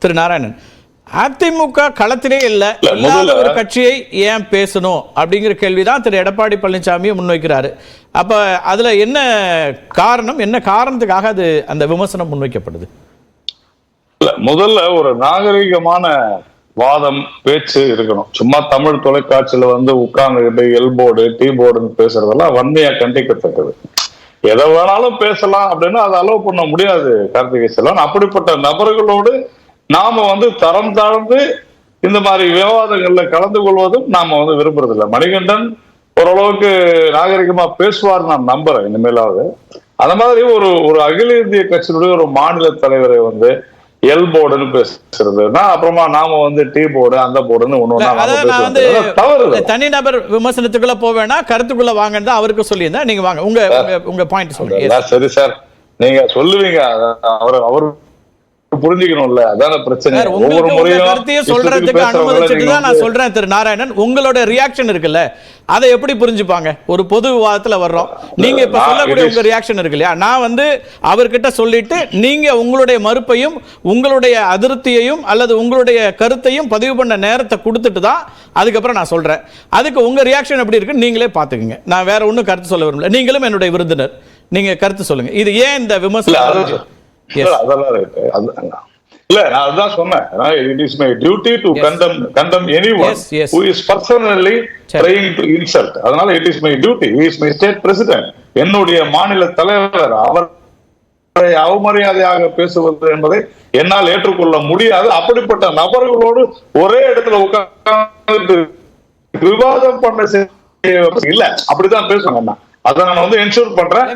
திரு நாராயணன், அதிமுக களத்திலே இல்ல, இல்லாத ஒரு கட்சியை ஏன் பேசணும் அப்படிங்கிற கேள்விதான் திரு எடப்பாடி பழனிசாமியை முன்வைக்கிறாரு. அப்ப அதுல என்ன காரணம், என்ன காரணத்துக்காக அது அந்த விமர்சனம் முன்வைக்கப்படுது? முதல்ல ஒரு நாகரிகமான வாதம் பேச்சு இருக்கணும். சும்மா தமிழ் தொலைக்காட்சியில உட்கார்ந்துகிட்டு எல்போர்டு டீ போர்டுன்னு பேசுறதெல்லாம் வன்மையா கண்டிக்கத்தக்கது. எதை வேணாலும் பேசலாம் அப்படின்னா அதை அலோவ் பண்ண முடியாது கார்த்திகை செல்வன். அப்படிப்பட்ட நபர்களோடு நாம தரம் தாழ்ந்து இந்த மாதிரி விவாதங்கள்ல கலந்து கொள்வதும் நாம விரும்புறதில்லை. மணிகண்டன் ஓரளவுக்கு நாகரிகமா பேசுவார் நான் நம்புறேன் இனிமேலாவது. அந்த மாதிரி ஒரு அகில இந்திய கட்சியினுடைய ஒரு மாநில தலைவரை எல் போர்டுன்னு பேசுறதுன்னா அப்புறமா நாம டீ போர்டு அந்த போர்டுன்னு ஒண்ணு தனிநபர் விமர்சனத்துக்குள்ள போவேனா கருத்துக்குள்ள வாங்கன்னு தான் அவருக்கு சொல்லியிருந்தேன். நீங்க வாங்க உங்க பாயிண்ட் சொல்லுங்க. சரி சார், நீங்க சொல்லுவீங்க, அவர் புரிஞ்சுக்கணும்ல, அதான பிரச்சனை. ஒவ்வொரு முறையும் கருத்தையும் சொல்றதுக்கு அனுமதிச்சுட்டு தான் நான் சொல்றேன் திரு நாராயணன். உங்களோட ரியாக்ஷன் இருக்குல்ல, அதை எப்படி புரிஞ்சுப்பாங்க? ஒரு பொது விவாதத்துல வர்றோம், நீங்க இப்ப சொல்லக்கூடிய உங்க ரியாக்ஷன் இருக்கு இல்லையா, நான் அவர்கிட்ட சொல்லிட்டு நீங்க உங்களுடைய மறுப்பையும் உங்களுடைய அதிருப்தியையும் அல்லது உங்களுடைய கருத்தையும் பதிவு பண்ண நேரத்தை கொடுத்துட்டு தான் அதுக்கப்புறம் நான் சொல்றேன். அதுக்கு உங்க ரியாக்ஷன் எப்படி இருக்குன்னு நீங்களே பாத்துக்கங்க. நான் வேற ஒன்னும் கருத்து சொல்ல விரும்பல. நீங்களும் என்னுடைய விருந்தினர், நீங்க கருத்து சொல்லுங்க. இது ஏன் இந்த விமர்சனம்? இல்ல, நான் அதுதான் சொன்னேன். It is my duty to condemn anyone who is personally trying to insult. அதனால it is my duty. He is my state president. என்னுடைய மாநில தலைவர், அவரை அவமரியாதையாக பேசுவது என்பதை என்னால் ஏற்றுக்கொள்ள முடியாது. அப்படிப்பட்ட நபர்களோடு ஒரே இடத்துல உட்கார்ந்து விவாதம் பண்ண இல்ல, அப்படிதான் பேசுவாங்க. அத நான் என்ஷூர் பண்றேன்.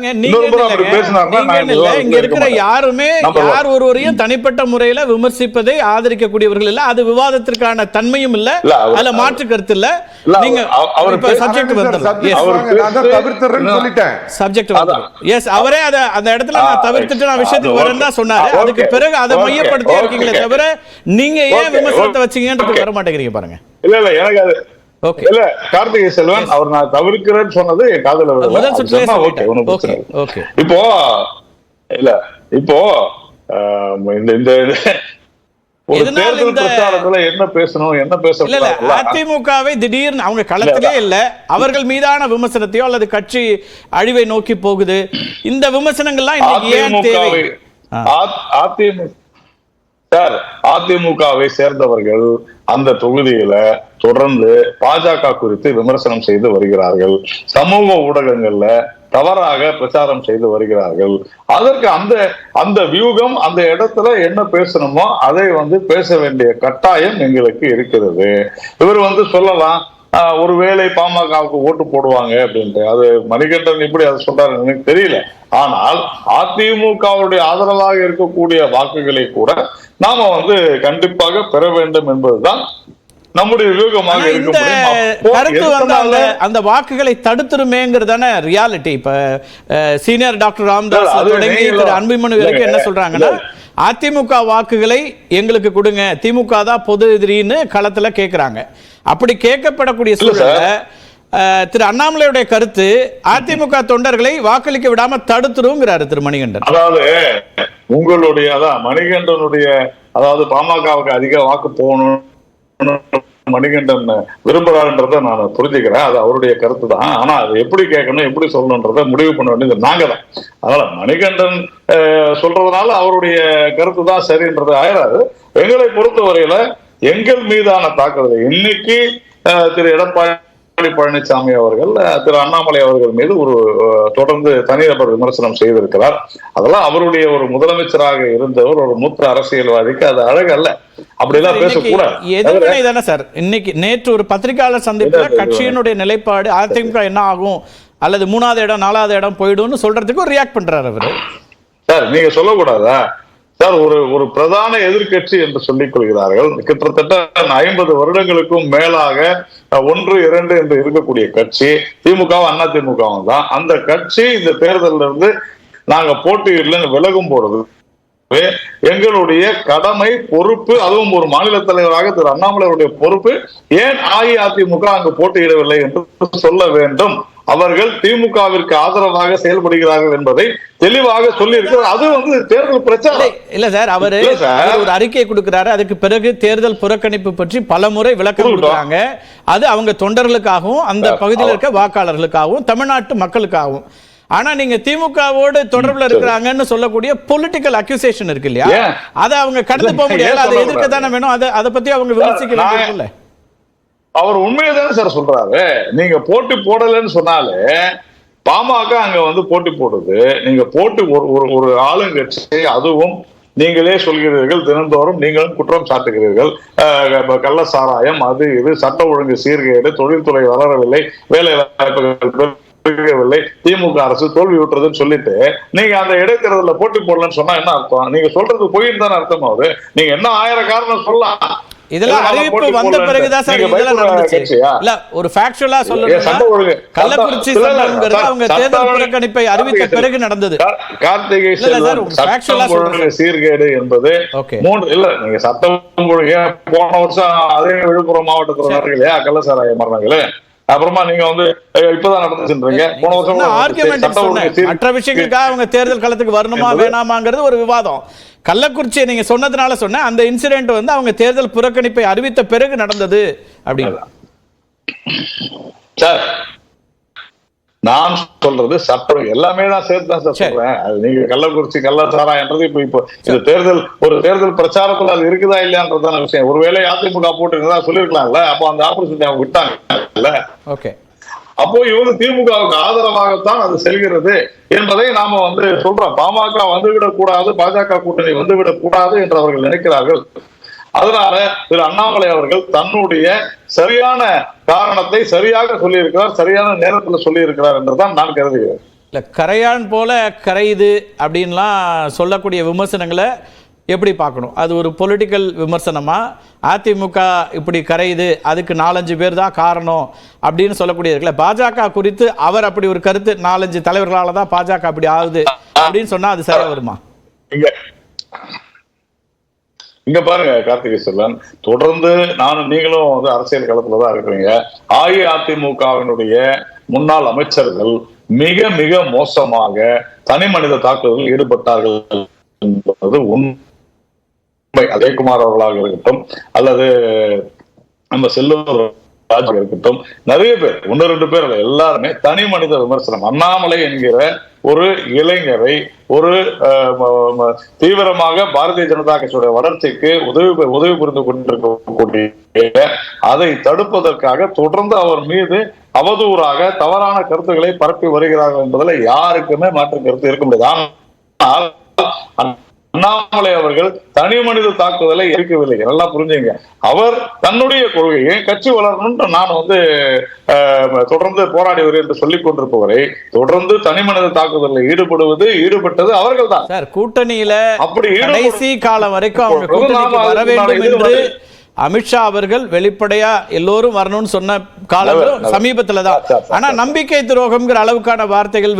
இங்க இருக்கிற யாருமே யார் ஒருவரையும் தனிப்பட்ட முறையில விமர்சிப்பதை ஆதரிக்கக்கூடியவர்கள் இல்ல. அது விவாதத்திற்கான தன்மையும் இல்ல, அதுல மாற்று கருத்து இல்ல. நீங்க சப்ஜெக்ட் சப்ஜெக்ட் எஸ், அவரே அந்த இடத்துல நான் தவிர்த்துட்டு நான் விஷயத்துக்கு வரேன்னு தான் சொன்னாரு. அதுக்கு பிறகு அதை மையப்படுத்தி இருக்கீங்களே தவிர நீங்க ஏன் விமர்சனத்தை வச்சீங்கன்னு வர மாட்டேங்கிறீங்க பாருங்க. இல்ல இல்ல, எனக்கு அது இல்ல கார்த்திகை செல்வன் அவர் நான் தவிர்க்கிறேன்னு சொன்னது என் காதுல இப்போ இல்ல இப்போ இந்த தேர்தல் பிரச்சாரத்துல என்ன பேசணும் என்ன பேச அதிமுகவை திடீர்னு அவங்க களத்திலே இல்ல, அவர்கள் மீதான விமர்சனத்தையோ அல்லது கட்சி அழிவை நோக்கி போகுது, இந்த விமர்சனங்கள்லாம் இன்னைக்கு ஏன் தேவை? அதிமுகவை சேர்ந்தவர்கள் அந்த தொகுதியில தொடர்ந்து பாஜக குறித்து விமர்சனம் செய்து வருகிறார்கள். சமூக ஊடகங்கள்ல தவறாக பிரச்சாரம் செய்து வருகிறார்கள். அதற்கு அந்த வியூகம் அந்த இடத்துல என்ன பேசணுமோ அதை பேச வேண்டிய கட்டாயம் எங்களுக்கு இருக்கிறது. இவர் சொல்லலாம் ஒருவேளை பாமகவுக்கு ஓட்டு போடுவாங்க அப்படின்ட்டு. அது மணிகண்டன் இப்படி அதை சொல்றாரு எனக்கு தெரியல. ஆனால் அதிமுகவுடைய ஆதரவாக இருக்கக்கூடிய வாக்குகளை கூட நாம கண்டிப்பாக பெற வேண்டும் என்பதுதான் நம்முடைய வியூகமாக இருக்கு. அந்த வாக்குகளை தடுத்துருமேங்கிறதான ரியாலிட்டி. இப்ப சீனியர் டாக்டர் ராமதாஸ் தொடங்கி திரு அன்புமணி வரைக்கும் என்ன சொல்றாங்கன்னா, அதிமுக வாக்குகளை எங்களுக்கு கொடுங்க, திமுக தான் பொது எதிரின்னு களத்துல கேட்கிறாங்க. அப்படி கேட்கப்படக்கூடிய சூழல்ல திரு அண்ணாமலையுடைய கருத்து அதிமுக தொண்டர்களை வாக்களிக்க விடாம தடுத்துருங்கிறாரு திரு மணிகண்டன். அதாவது உங்களுடைய மணிகண்டனுடைய பாமகவுக்கு அதிக வாக்கு போகணும் மணிகண்டன் விரும்புறாருன்றத நான் புரிஞ்சுக்கிறேன். அது அவருடைய கருத்து தான். ஆனா அது எப்படி கேட்கணும் எப்படி சொல்லணும்ன்றத முடிவு பண்ண வேண்டியது நாங்க தான். அதனால மணிகண்டன் சொல்றதுனால அவருடைய கருத்து தான் சரின்றது ஆயிராது. எங்களை பொறுத்தவரையில எங்கள் மீதான தாக்குதல் இன்னைக்கு திரு எடப்பாடி பழனிசாமி அவர்கள் திரு அண்ணாமலை அவர்கள் மீது ஒரு தொடர்ந்து தனிநபர் விமர்சனம் செய்திருக்கிறார். அதெல்லாம் அவருடைய ஒரு முதலமைச்சராக இருந்தவர், ஒரு மூத்த அரசியல்வாதிக்கு அது அழகு அல்ல. அப்படிலாம் பேசக்கூடாது சார். இன்னைக்கு நேற்று ஒரு பத்திரிகையாளர் சந்திப்புல கட்சியினுடைய நிலைப்பாடு அதிமுக என்ன ஆகும் அல்லது 3வது இடம் 4வது இடம் போயிடும் சொல்றதுக்கு ஒரு ரியாக்ட் பண்றாரு அவரு. சார் நீங்க சொல்லக்கூடாதா சார்? ஒரு பிரதான எதிர்கட்சி என்று சொல்லிக் கொள்கிறார்கள். கிட்டத்தட்ட 50 வருடங்களுக்கும் மேலாக 1, 2 என்று இருக்கக்கூடிய கட்சி திமுகவும் அண்ணா திமுகவும் தான். அந்த கட்சி இந்த தேர்தலில் இருந்து நாங்க போட்டியிடலன்னு விலகும் போறது எங்களுடைய கடமை, பொறுப்பு. அதுவும் ஒரு மாநில தலைவராக திரு அண்ணாமலையுடைய பொறுப்பு. ஏன் அஇஅதிமுக அங்கு போட்டியிடவில்லை என்று சொல்ல வேண்டும். அவர்கள் திமுகவிற்கு ஆதரவாக செயல்படுகிறார்கள் என்பதை தெளிவாக சொல்லி இருக்கிறார். அது வந்து தேர்தல் பிரச்சாரம் இல்ல சார். அவரு ஒரு அறிக்கை கொடுக்கிறாரு, அதுக்கு பிறகு தேர்தல் புறக்கணிப்பு பற்றி பல முறை விளக்கம் கொடுக்குறாங்க. அது அவங்க தொண்டர்களுக்காகவும் அந்த பகுதியில் இருக்க வாக்காளர்களுக்காகவும் தமிழ்நாட்டு மக்களுக்காகவும். ஆனா நீங்க திமுகவோடு தொடர்புல இருக்கிறாங்கன்னு சொல்லக்கூடிய பொலிட்டிக்கல் அக்யூசேஷன் இருக்கு இல்லையா, அதை அவங்க கடந்து போக முடியாது. அதை எதிர்க்க தானே வேணும். அதை பத்தி அவங்க விமர்சிக்க வேண்டியதில்லை. அவர் உண்மையை தானே சார் சொல்றாரு. நீங்க போட்டி போடலன்னு சொன்னாலே பாமக அங்க வந்து போட்டி போடுது. நீங்க போட்டி ஒரு ஆளுங்கட்சி, அதுவும் நீங்களே சொல்கிறீர்கள், தினந்தோறும் நீங்களும் குற்றம் சாட்டுகிறீர்கள். கள்ள சாராயம், அது இது, சட்ட ஒழுங்கு சீர்கேடு, தொழில்துறை வளரவில்லை, வேலை வாய்ப்புகள் பெருகவில்லை, திமுக அரசு தோல்வி விட்டுறதுன்னு சொல்லிட்டு நீங்க அந்த இடைத்தேர்தல போட்டி போடலன்னு சொன்னா என்ன அர்த்தம்? நீங்க சொல்றது பொய்ன்னு தானே அர்த்தம். ஆகுது. நீங்க என்ன 1000 காரணம் சொல்லலாம். இதெல்லாம் அறிவிப்பு வந்த பிறகுதான் சார் இதெல்லாம் நடந்துச்சு. இல்ல ஒரு ஃபேக்சுவலா சொல்லணும்னா கள்ளக்குறிச்சி சம்பவம்ங்கிறது அவங்க தேர்தல் புறக்கணிப்பை அறிவித்த பிறகு நடந்தது. கார்த்திகை செல்வன் சீர்கேடு என்பது இல்ல, நீங்க சட்டம் ஒழுங்கு போன வருஷம் அதே விழுப்புரம் மாவட்டத்தில் நடக்கல இல்லையா கள்ளசாராய மரணங்களே, அப்புறமா நீங்க வந்து இப்பதான் நடந்துச்சுன்றீங்க. போன வருஷம் மற்ற விஷயங்களுக்காக அவங்க தேர்தல் களத்துக்கு வரணுமா வேணாமாங்கிறது ஒரு விவாதம். கள்ளக்குறிச்சியை நீங்க சொன்னதுனால சொன்ன அந்த இன்சிடென்ட் வந்து அவங்க தேர்தல் புறக்கணிப்பை அறிவித்த பிறகு நடந்தது அப்படின்னு சார் நான் சொல்றது. சட்டம் எல்லாமே தான் சேர்த்து தான் சார் சொல்றேன். நீங்க கள்ளக்குறிச்சி கள்ளச்சாராயன்றது இப்போ இது ஒரு தேர்தல் பிரச்சாரத்துல அது இருக்குதா இல்லையான்றதான விஷயம். ஒருவேளை அதிமுக போட்டு சொல்லிருக்கலாம்ல, அப்போ அந்த ஆப்பர்ச்சுனிட்டி அவங்க விட்டாங்கல்ல. ஓகே, அப்போ இவங்க திமுகவுக்கு ஆதரவாகத்தான் அது செல்கிறது என்பதை நாம வந்து சொல்றோம். பாமக வந்துவிடக் கூடாது, பாஜக கூட்டணி வந்துவிடக் கூடாது என்று அவர்கள் நினைக்கிறார்கள். அதனால திரு அண்ணாமலை அவர்கள் தன்னுடைய சரியான காரணத்தை சரியாக சொல்லி இருக்கிறார், சரியான நேரத்தில் சொல்லி இருக்கிறார் என்றுதான் நான் கருதுகிறேன். இல்ல கரையான் போல கரையுது அப்படின்லாம் சொல்லக்கூடிய விமர்சனங்களை எப்படி பார்க்கணும்? அது ஒரு பொலிட்டிக்கல் விமர்சனமா? அதிமுக இப்படி கரையுது, அதுக்கு 4-5 பேர் தான் காரணம் அப்படின்னு சொல்லக்கூடிய இருக்குல்ல. பாஜக குறித்து அவர் அப்படி ஒரு கருத்து, 4-5 தலைவர்களால தான் பாஜக அப்படி ஆகுது அப்படின்னு சொன்னா அது சரியா வருமா? இங்க பாருங்க கார்த்திகை செல்வன், தொடர்ந்து நானும் நீங்களும் வந்து அரசியல் களத்துல தான் இருக்கிறீங்க. அஇஅதிமுகவினுடைய முன்னாள் அமைச்சர்கள் மிக மிக மோசமாக தனி மனித தாக்குதலில் ஈடுபட்டார்கள் என்பது உண்மை. அதேகுமார் அவர்களாக இருக்கட்டும், அல்லது நம்ம செல்லூர் ராஜ் இருக்கட்டும், நிறைய பேர், 1-2 பேர் அல்ல, எல்லாருமே தனி மனித விமர்சனம். அண்ணாமலை என்கிற ஒரு இளைஞரை ஒரு தீவிரமாக பாரதிய ஜனதா கட்சியுடைய வளர்ச்சிக்கு உதவி புரிந்து கொண்டிருக்கக்கூடிய அதை தடுப்பதற்காக தொடர்ந்து அவர் மீது அவதூறாக தவறான கருத்துக்களை பரப்பி வருகிறார்கள் என்பதில் யாருக்குமே மாற்று கருத்து இருக்க முடியாது. ஆனால் அண்ணாமலை அவர்கள் தனி மனித தாக்குதலை இருக்கவில்லை. நல்லா புரிஞ்சுங்க. அவர் தன்னுடைய கொள்கையை கட்சி வளரணும்னு நான் வந்து தொடர்ந்து போராடி வருகிறேன் என்று சொல்லிக் கொண்டிருப்பவரை தொடர்ந்து தனி மனித தாக்குதலில் ஈடுபட்டது அவர்கள் தான். சார் கூட்டணியில அப்படி கடைசி காலம் வரைக்கும் அவங்க கூட்டணிக்கு வர வேண்டும் என்று அமித்ஷா அவர்கள் வெளிப்படையா எல்லோரும் வரணும்னு சொன்ன காலம் சமீபத்துல தான். ஆனா நம்பிக்கை துரோகம்ங்கிற அளவுக்கான வார்த்தைகள்,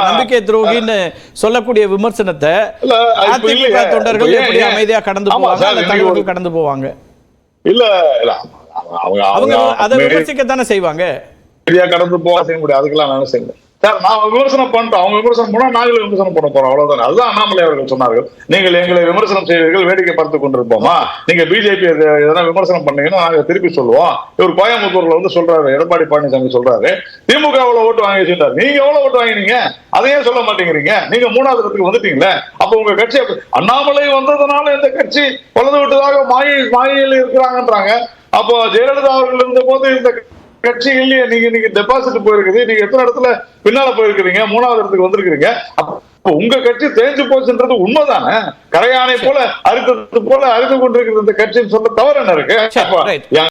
நம்பிக்கை துரோகின்னு சொல்லக்கூடிய விமர்சனத்தை அதிமுக தொண்டர்கள் எப்படி அமைதியா கடந்து போவாங்க, அந்த தலைவர்கள் கடந்து போவாங்க? இல்ல அவங்க அதை விமர்சிக்கத்தானே செய்வாங்க. கடந்து போக செய்ய முடியாது. அதுக்கெல்லாம் நான் செய்யல சார். நான் விமர்சனம் பண்ணிட்டோம், அவங்க விமர்சனம் பண்ணா நாங்களும் விமர்சனம் பண்ண போறோம், அவ்வளவுதான். அதுதான் அண்ணாமலை அவர்கள் சொன்னார்கள். நீங்கள் எங்களை விமர்சனம் செய்வீர்கள், வேடிக்கை பார்த்து கொண்டிருப்போமா? நீங்க பிஜேபி எதனா விமர்சனம் பண்ணீங்கன்னா நாங்க திருப்பி சொல்லுவோம். இவர் கோயம்புத்தூர்ல வந்து சொல்றாரு, எடப்பாடி பழனிசாமி சொல்றாரு, திமுக எவ்வளவு ஓட்டு வாங்கி சொல்றாரு. நீங்க எவ்வளவு ஓட்டு வாங்கினீங்க அதையே சொல்ல மாட்டேங்கிறீங்க. நீங்க 3வது இடத்துக்கு வந்துட்டீங்களே. அப்ப உங்க கட்சி அண்ணாமலை வந்ததுனால இந்த கட்சி வளர்ந்து விட்டதாக மாயில் இருக்கிறாங்கன்றாங்க. அப்போ ஜெயலலிதா அவர்கள் இருந்த போது இந்த கட்சி இல்லையே, நீங்க டெபாசிட் போயிருக்குது, நீங்க எத்தனை இடத்துல பின்னால போயிருக்கிறீங்க, 3வது இடத்துக்கு வந்திருக்கிறீங்க. அப்ப உங்க கட்சி தேஞ்சு போச்சுன்றது உண்மைதானே? கரையானை போல அறுத்து கொண்டிருக்கிறது இந்த கட்சின்னு சொல்ல தவறு என்ன இருக்கு?